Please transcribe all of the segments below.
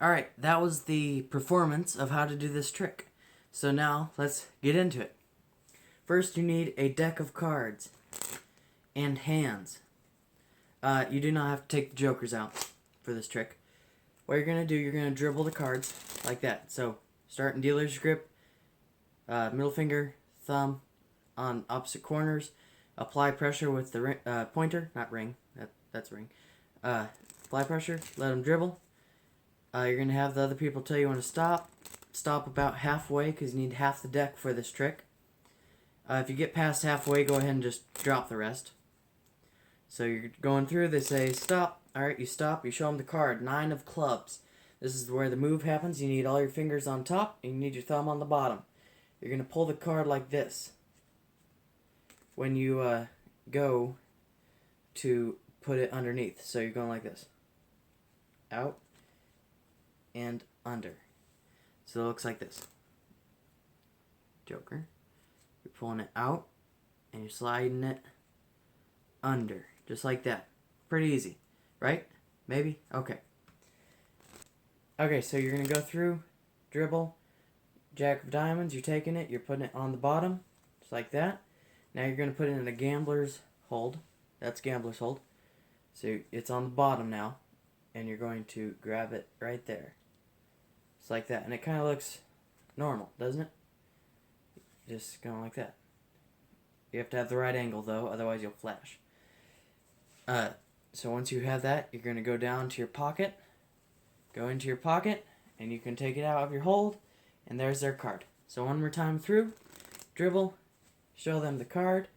Alright, that was the performance of how to do this trick. So now, let's get into it. First, you need a deck of cards and hands. You do not have to take the jokers out for this trick. What you're going to do, you're going to dribble the cards like that. So, start in dealer's grip, middle finger, thumb on opposite corners. Apply pressure with the pointer, not ring, that's ring. Apply pressure, let them dribble. You're going to have the other people tell you when to stop. Stop about halfway because you need half the deck for this trick. If you get past halfway, go ahead and just drop the rest. So you're going through, they say stop. Alright, you stop, you show them the card, 9 of clubs. This is where the move happens. You need all your fingers on top, and you need your thumb on the bottom. You're going to pull the card like this. When you go to put it underneath. So you're going like this. Out and under. So it looks like this. Joker. You're pulling it out and you're sliding it under. Just like that. Pretty easy. Right? Maybe? Okay. Okay, so you're going to go through, dribble, jack of diamonds, you're taking it, you're putting it on the bottom, just like that. Now you're going to put it in a gambler's hold. That's gambler's hold. So it's on the bottom now, and you're going to grab it right there. Just like that. And it kind of looks normal, doesn't it? Just going like that. You have to have the right angle, though, otherwise you'll flash. So once you have that, you're going to go down to your pocket, go into your pocket, and you can take it out of your hold, and there's their card. So one more time through, dribble, show them the card,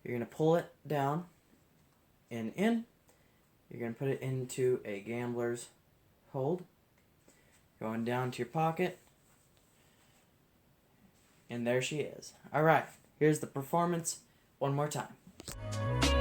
you're going to pull it down and in, you're going to put it into a gambler's hold, going down to your pocket, and there she is. Alright, here's the performance one more time.